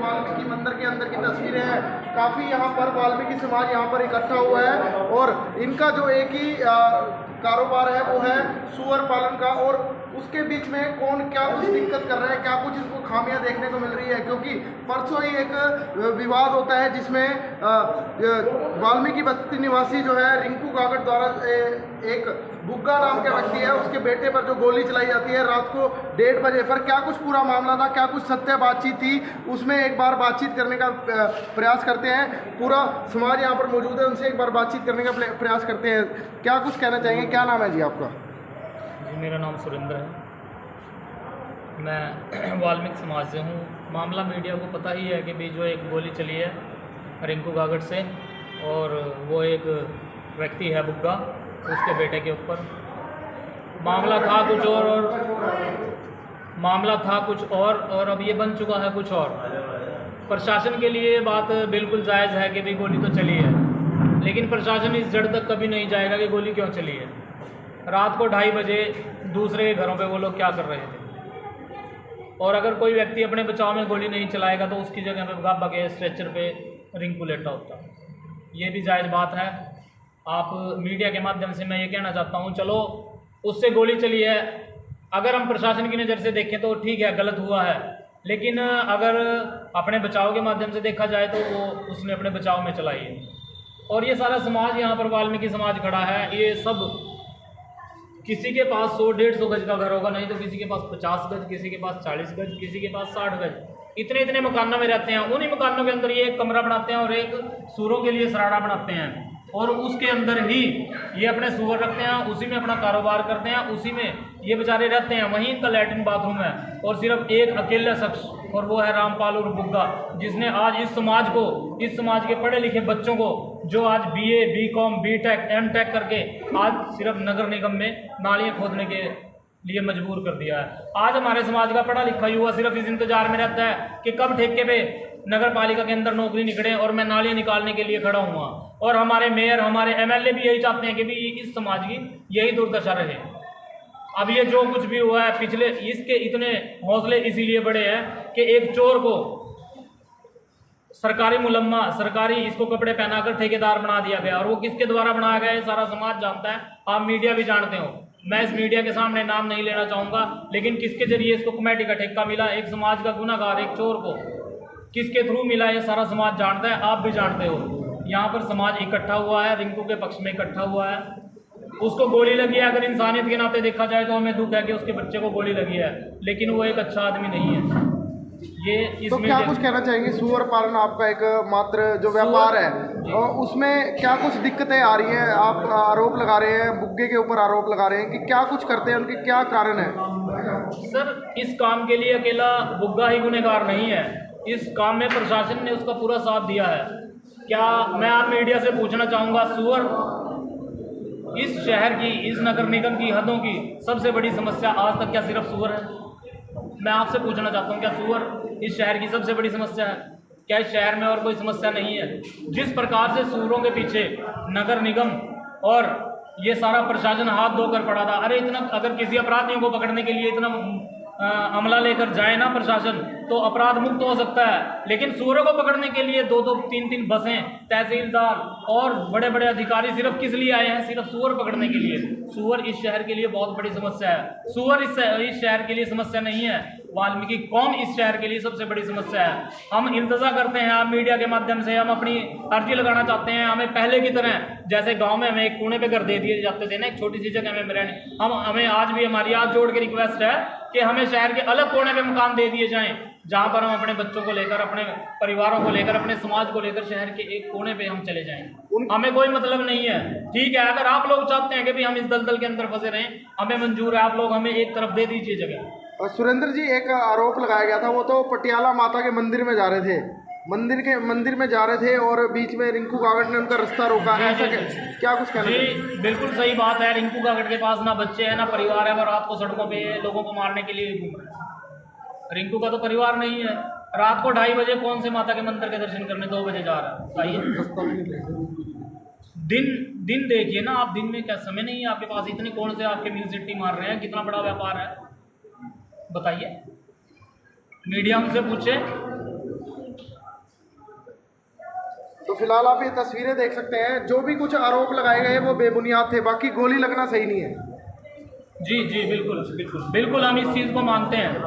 वाल्मीकि मंदिर के अंदर की तस्वीरें हैं। काफ़ी यहाँ पर वाल्मीकि समाज यहाँ पर इकट्ठा हुआ है और इनका जो एक ही कारोबार है वो है सूअर पालन का। और उसके बीच में कौन क्या कुछ दिक्कत कर रहा है, क्या कुछ इनको खामियां देखने को मिल रही है, क्योंकि परसों ही एक विवाद होता है जिसमें वाल्मीकि बस्ती निवासी जो है रिंकू गागड़ द्वारा एक बुग्गा नाम के व्यक्ति है उसके बेटे पर जो गोली चलाई जाती है रात को 1:30 बजे पर। क्या कुछ पूरा मामला था, क्या कुछ सत्य बातचीत थी, उसमें एक बार बातचीत करने का प्रयास करते हैं। पूरा समाज यहाँ पर मौजूद है, उनसे एक बार बातचीत करने का प्रयास करते हैं। क्या कुछ कहना चाहेंगे, क्या नाम है जी आपका? जी मेरा नाम सुरेंद्र है, मैं वाल्मीकि समाज से हूँ। मामला मीडिया को पता ही है कि भी जो एक गोली चली है रिंकू गागड़ से और वो एक व्यक्ति है बुग्गा उसके बेटे के ऊपर। मामला था कुछ और अब ये बन चुका है कुछ और। प्रशासन के लिए बात बिल्कुल जायज़ है कि भी गोली तो चली है, लेकिन प्रशासन इस जड़ तक कभी नहीं जाएगा कि गोली क्यों चली है। रात को 2:30 बजे दूसरे के घरों पे वो लोग क्या कर रहे थे, और अगर कोई व्यक्ति अपने बचाव में गोली नहीं चलाएगा तो उसकी जगह पे गप बगे स्ट्रेचर पे रिंकू लेटा होता। ये भी जायज़ बात है। आप मीडिया के माध्यम से मैं ये कहना चाहता हूँ, चलो उससे गोली चली है, अगर हम प्रशासन की नज़र से देखें तो ठीक है, गलत हुआ है, लेकिन अगर अपने बचाव के माध्यम से देखा जाए तो वो उसने अपने बचाव में चलाई है। और ये सारा समाज यहाँ पर वाल्मीकि समाज खड़ा है, ये सब किसी के पास 100-150 गज का घर होगा, नहीं तो किसी के पास 50 गज, किसी के पास 40 गज, किसी के पास 60 गज, इतने मकानों में रहते हैं। उन्हीं मकानों के अंदर ये एक कमरा बनाते हैं और एक सूरों के लिए सराड़ा बनाते हैं और उसके अंदर ही ये अपने सूअर रखते हैं, उसी में अपना कारोबार करते हैं, उसी में ये बेचारे रहते हैं। वहीं इनका लैट्रिन बाथरूम है और सिर्फ एक अकेला शख्स, और वो है रामपाल और बुग्गा, जिसने आज इस समाज के पढ़े लिखे बच्चों को, जो आज BA, BCom, BTech, MTech करके आज सिर्फ नगर निगम में नालियाँ खोदने के लिए मजबूर कर दिया है। आज हमारे समाज का पढ़ा लिखा युवा सिर्फ इस इंतजार में रहता है कि कब ठेके पे नगर पालिका के अंदर नौकरी निकले और मैं नालियाँ निकालने के लिए खड़ा हुआ। और हमारे मेयर, हमारे MLA भी यही चाहते हैं कि भी इस समाज की यही दुर्दशा रहे। अब ये जो कुछ भी हुआ है पिछले, इसके इतने हौसले इसीलिए बढ़े हैं कि एक चोर को सरकारी मुलम्मा, सरकारी इसको कपड़े पहनाकर ठेकेदार बना दिया गया, और वो किसके द्वारा बनाया गया है सारा समाज जानता है, आप मीडिया भी जानते हो। मैं इस मीडिया के सामने नाम नहीं लेना चाहूँगा, लेकिन किसके जरिए इसको कमेटी का ठेका मिला, एक समाज का गुनाहगार, एक चोर को किसके थ्रू मिला, ये सारा समाज जानता है, आप भी जानते हो। यहाँ पर समाज इकट्ठा हुआ है, रिंकू के पक्ष में इकट्ठा हुआ है। उसको गोली लगी है, अगर इंसानियत के नाते देखा जाए तो हमें दुख है कि उसके बच्चे को गोली लगी है, लेकिन वो एक अच्छा आदमी नहीं है। ये तो क्या कुछ कहना चाहेंगे, सूअर पालन आपका एक मात्र जो व्यापार है और उसमें क्या कुछ दिक्कतें आ रही हैं? आप आरोप लगा रहे हैं, बुग्गे के ऊपर आरोप लगा रहे हैं कि क्या कुछ करते हैं, उनके क्या कारण है? सर, इस काम के लिए अकेला बुग्गा ही गुनहगार नहीं है, इस काम में प्रशासन ने उसका पूरा साथ दिया है। क्या मैं आप मीडिया से पूछना चाहूँगा, सूअर इस शहर की, इस नगर निगम की हदों की सबसे बड़ी समस्या आज तक क्या सिर्फ सूअर है? मैं आपसे पूछना चाहता हूँ, क्या सूअर इस शहर की सबसे बड़ी समस्या है? क्या इस शहर में और कोई समस्या नहीं है? जिस प्रकार से सूअरों के पीछे नगर निगम और ये सारा प्रशासन हाथ धोकर पड़ा था, अरे इतना अगर किसी अपराधियों को पकड़ने के लिए इतना अमला लेकर जाए ना प्रशासन तो अपराध मुक्त हो सकता है, लेकिन सूअरों को पकड़ने के लिए 2-2, 3-3 बसें, तहसीलदार और बड़े बड़े अधिकारी सिर्फ किस लिए आए हैं? सिर्फ सूअर पकड़ने के लिए। सूअर इस शहर के लिए बहुत बड़ी समस्या है। सूअर इस शहर के लिए समस्या नहीं है, वाल्मीकि कौम इस शहर के लिए सबसे बड़ी समस्या है। हम इंतजार करते हैं, आप मीडिया के माध्यम से हम अपनी अर्जी लगाना चाहते हैं, हमें पहले की तरह, जैसे गांव में हमें एक कोने पे घर दे दिए जाते थे ना, एक छोटी सी जगह में रहने, हमें आज भी हमारी हाथ जोड़ के रिक्वेस्ट है कि हमें शहर के अलग कोने पे मकान दे दिए जाएं, जहां पर हम अपने बच्चों को लेकर, अपने परिवारों को लेकर, अपने समाज को लेकर शहर के एक कोने पे हम चले जाएं। हमें कोई मतलब नहीं है, ठीक है, अगर आप लोग चाहते हैं कि भी हम इस दलदल के अंदर फंसे रहें, हमें मंजूर है, आप लोग हमें एक तरफ दे दीजिए जगह। सुरेंद्र जी, एक आरोप लगाया गया था, वो तो पटियाला माता के मंदिर में जा रहे थे, मंदिर में जा रहे थे और बीच में रिंकू गागड़ ने उनका रास्ता रोका है, ऐसा क्या कुछ कहना? जी बिल्कुल सही बात है। रिंकू गागड़ के पास ना बच्चे हैं ना परिवार है, वो रात को सड़कों पे लोगों को मारने के लिए घूम रहे हैं। रिंकू का तो परिवार नहीं है, रात को 2:30 बजे कौन से माता के मंदिर के दर्शन करने 2 बजे जा रहा है? दिन देखिए ना आप, दिन में क्या समय नहीं है आपके पास? इतने कौन से आपके मिल सिट्टी मार रहे हैं? कितना बड़ा व्यापार है बताइए, मीडिया हमसे पूछे तो फिलहाल आप ये तस्वीरें देख सकते हैं, जो भी कुछ आरोप लगाए गए वो बेबुनियाद थे, बाकी गोली लगना सही नहीं है। जी जी बिल्कुल बिल्कुल बिल्कुल, हम इस चीज़ को मानते हैं।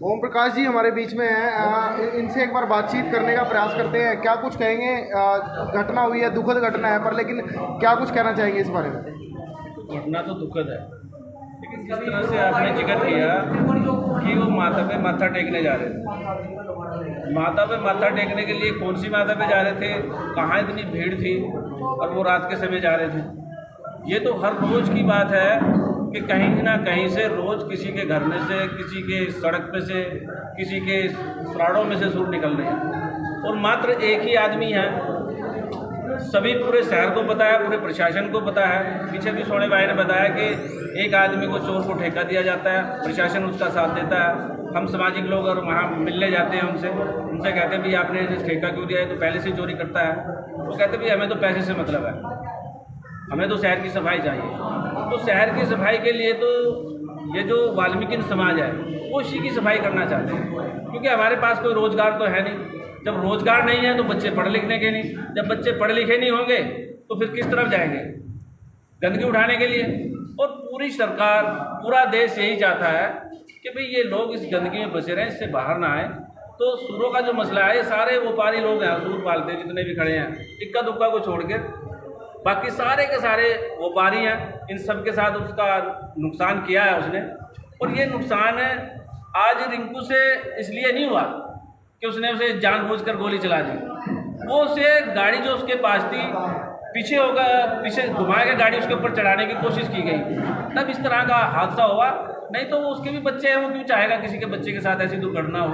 ओम प्रकाश जी हमारे बीच में हैं, इनसे एक बार बातचीत करने का प्रयास करते हैं। क्या कुछ कहेंगे? घटना हुई है, दुखद घटना है, पर लेकिन क्या कुछ कहना चाहेंगे इस बारे में? घटना तो दुखद है, लेकिन जिस तरह से आपने जिक्र किया कि वो माता पे माथा टेकने जा रहे थे, माता पे माथा टेकने के लिए कौन सी माता पे जा रहे थे, कहाँ इतनी भीड़ थी और वो रात के समय जा रहे थे? ये तो हर रोज़ की बात है कि कहीं ना कहीं से रोज़ किसी के घर में से, किसी के सड़क पे से, किसी के सराड़ों में से सूर निकल रहे हैं। और मात्र एक ही आदमी है, सभी पूरे शहर को पता है, पूरे प्रशासन को पता है। पीछे भी सोने भाई ने बताया कि एक आदमी को, चोर को ठेका दिया जाता है, प्रशासन उसका साथ देता है। हम सामाजिक लोग और वहाँ मिलने जाते हैं उनसे कहते हैं भाई आपने ठेका क्यों दिया है, तो पहले से चोरी करता है। वो कहते भाई हमें तो पैसे से मतलब है, हमें तो शहर की सफाई चाहिए। तो शहर की सफाई के लिए तो ये जो वाल्मीकि समाज है वो इसी की सफाई करना चाहते हैं, क्योंकि हमारे पास कोई रोज़गार तो है नहीं। जब रोज़गार नहीं है तो बच्चे पढ़ लिखने के नहीं, जब बच्चे पढ़े लिखे नहीं होंगे तो फिर किस तरफ जाएंगे? गंदगी उठाने के लिए। और पूरी सरकार, पूरा देश यही चाहता है कि भाई ये लोग इस गंदगी में बचे रहें, इससे बाहर ना आए। तो सूरों का जो मसला है, ये सारे व्यापारी लोग हैं, सूर पालते हैं जितने भी खड़े हैं, इक्का दुक्का को छोड़ के बाकी सारे के सारे व्यापारी हैं। इन सब के साथ उसका नुकसान किया है उसने। और ये नुकसान है आज रिंकू से इसलिए नहीं हुआ कि उसने उसे जानबूझकर गोली चला दी। वो उसे गाड़ी जो उसके पास थी पीछे घुमा के गाड़ी उसके ऊपर चढ़ाने की कोशिश की गई, तब इस तरह का हादसा हुआ। नहीं तो वो उसके भी बच्चे हैं, वो क्यों चाहेगा किसी के बच्चे के साथ ऐसी दुर्घटना हो?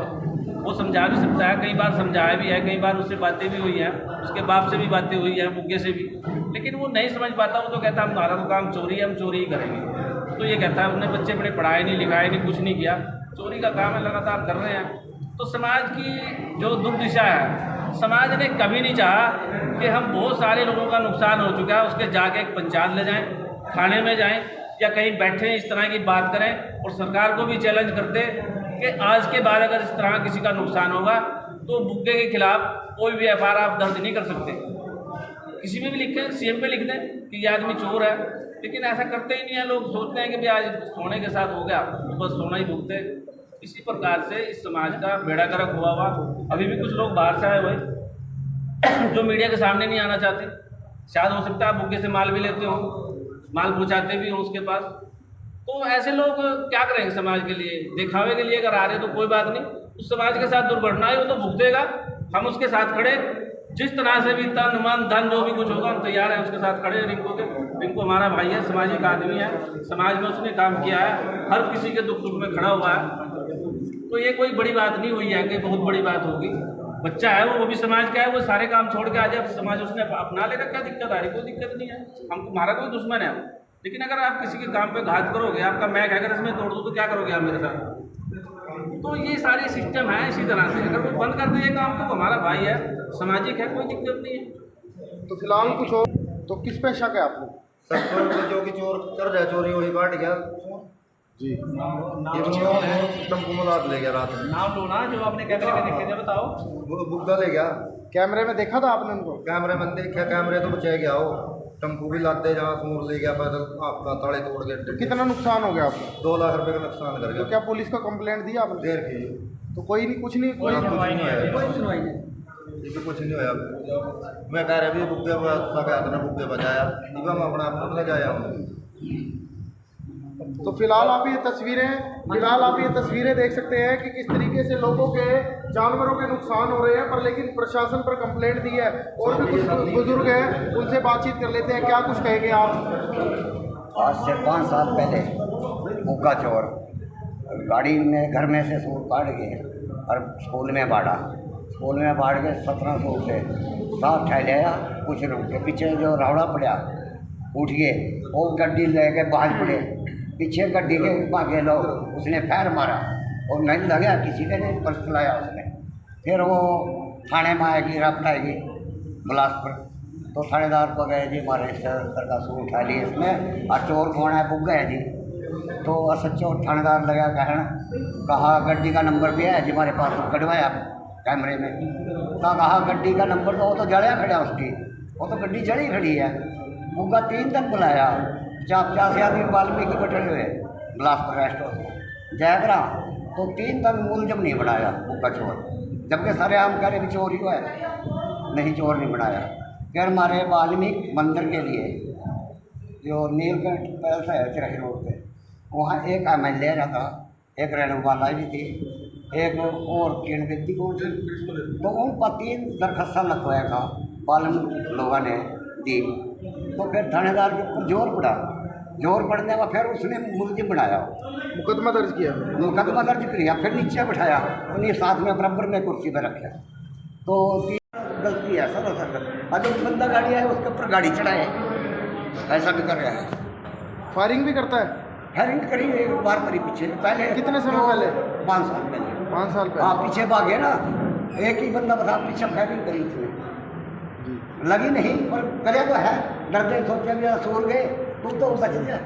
वो समझा भी सकता है, कई बार समझाया भी है, कई बार उससे बातें भी हुई हैं, उसके बाप से भी बातें हुई हैं, बुग्गे से भी, लेकिन वो नहीं समझ पाता। वो तो कहता है हमारा तो काम चोरी है, हम चोरी ही करेंगे। तो ये कहता है उसने बच्चे अपने पढ़ाए नहीं, लिखाए नहीं, कुछ नहीं किया, चोरी का काम है, लगातार कर रहे हैं। तो समाज की जो दुर्दिशा है, समाज ने कभी नहीं चाहा कि हम बहुत सारे लोगों का नुकसान हो चुका है उसके जाके एक पंचायत ले जाएं, थाने में जाएं या कहीं बैठे इस तरह की बात करें और सरकार को भी चैलेंज करते कि आज के बाद अगर इस तरह किसी का नुकसान होगा तो बुग्गे के खिलाफ कोई भी एफआईआर आप दर्ज नहीं कर सकते। किसी में भी लिखें, सीएम पे लिख दें कि ये आदमी चोर है, लेकिन ऐसा करते ही नहीं है। लोग सोचते हैं कि भाई आज सोने के साथ हो गया तो बस सोना ही भुगते। इसी प्रकार से इस समाज का बेड़ा गर्क हुआ अभी भी कुछ लोग बाहर से आए हुए जो मीडिया के सामने नहीं आना चाहते। शायद हो सकता है बुग्गे से माल भी लेते हो, माल पहुँचाते भी हों उसके पास। तो ऐसे लोग क्या करेंगे समाज के लिए? दिखावे के लिए अगर आ रहे तो कोई बात नहीं, उस समाज के साथ दुर्घटना है वो तो भुगतेगा, हम उसके साथ खड़े, जिस तरह से भी तन मन धन जो भी कुछ होगा हम तैयार हैं उसके साथ खड़े। रिंकू रिंकू हमारा भाई है, सामाजिक आदमी है, समाज में उसने काम किया है, हर किसी के दुख सुख में खड़ा हुआ है। तो ये कोई बड़ी बात नहीं हुई है कि बहुत बड़ी बात होगी। बच्चा है वो भी समाज का है, वो सारे काम छोड़ के आ जाए, समाज उसने अपना लेगा, क्या दिक्कत आ रही? कोई दिक्कत नहीं है, हम हमारा कोई दुश्मन है। लेकिन अगर आप किसी के काम पे घात करोगे, आपका मैक अगर इसमें तोड़ दो तो क्या करोगे आप मेरे साथ? तो ये सारी सिस्टम है इसी तरह से। अगर वो बंद कर दे ये काम तो हमारा भाई है, सामाजिक है, कोई दिक्कत नहीं है। तो फिलहाल कुछ और तो किस पे शक है आपको? सब जो कि चोर कर रहा चोरी वही काट गया जी, ये टम्पू में लाद ले गया रात में। नाम लो ना जो आपने कैमरे में देखे थे, बताओ। बुग्गा ले गया, कैमरे में देखा था आपने उनको? कैमरे में देखा, कैमरे तो बचा गया वो। टम्पू भी लादे जहाँ सूर ले गया, पैदल आपका ताले तोड़ गए। तो कितना नुकसान हो गया आपका? 2 लाख रुपए का नुकसान कर तो गया। क्या पुलिस को कंप्लेंट दी आपने? देर की तो कोई नहीं, कुछ नहीं, कोई सुनवाई नहीं है। कोई सुनवाई नहीं, ये तो कुछ नहीं होया। मैं कह रहा भी बुग्गे बुग्गे बजाया मैं अपना अपना जाया हूँ। तो फिलहाल आप ये तस्वीरें देख सकते हैं कि किस तरीके से लोगों के जानवरों के नुकसान हो रहे हैं, पर लेकिन प्रशासन पर कंप्लेंट दी है। और भी कुछ बुजुर्ग हैं, उनसे बातचीत कर लेते हैं। क्या कुछ कहेंगे आप? आज से 5 साल पहले बुग्गा चोर गाड़ी में घर में से सूर काट गए और स्कूल में बाड़ा के 1700 से 7 ठहराया। कुछ लोग के पीछे जो रावड़ा पड़ा उठ गए, वो गड्डी लेके बाज पड़े, पीछे गड्डी के भागे लोग, उसने पैर मारा और नहीं लगा किसी ने, पर्स लाया उसने। फिर वो थाने में आएगी, रफ्त आएगी बिलासपुर, तो थानेदार को गए जी हमारे रिश्तेदार का सूर उठा लिए इसमें, और चोर कौन है? बुग्गा है जी। तो सच्चो थानेदार लगा कहना, कहा गड्डी का नंबर भी है जी हमारे पास, कटवाया कैमरे में। तो कहा गड्डी का नंबर तो वो तो जड़िया खड़ा उसकी, वो तो गड्डी जड़ी खड़ी है। उनका 3 दिन बुलाया, 50 आदमी वाल्मीकि बैठे हुए बिलासपुर रेस्ट हाउस जयगरा, तो 3 दिन मुलजम नहीं बनाया बुक्का चोर, जबकि सारे आम कह रहे भी चोर ही हुआ है, नहीं चोर नहीं बनाया। फिर हमारे वाल्मीकि मंदिर के लिए जो नीलकंठ पैलेस है चिराही रोड पे, वहाँ एक MLA रहता, एक रेणुवाला भी थी, एक और किरण व्यक्ति कौन थी, तो उन पर 3 दरखास्ता लगवाया था पालन लोगों ने दी। तो फिर थानेदार के ऊपर जोर पड़ा, जोर पड़ने का फिर उसने मुलजिम बनाया, मुकदमा दर्ज किया। मुकदमा दर्ज किया, फिर नीचे बैठाया, उन्हीं साथ में बराबर में कुर्सी पर रखा। तो गलती है सर। अब एक बंदा गाड़ी है उसके ऊपर गाड़ी चढ़ाए, ऐसा भी कर रहा है। फायरिंग भी करता है। फायरिंग करी एक बार करी पीछे, पहले कितने समय पहले? 5 साल पहले। 5 साल पहले। हाँ, पीछे भागे ना, एक ही बंदा बता पीछे फायरिंग करी उसने, लगी नहीं पर करे तो है, डरते सोचे भी सो गए, तू तो बच गया।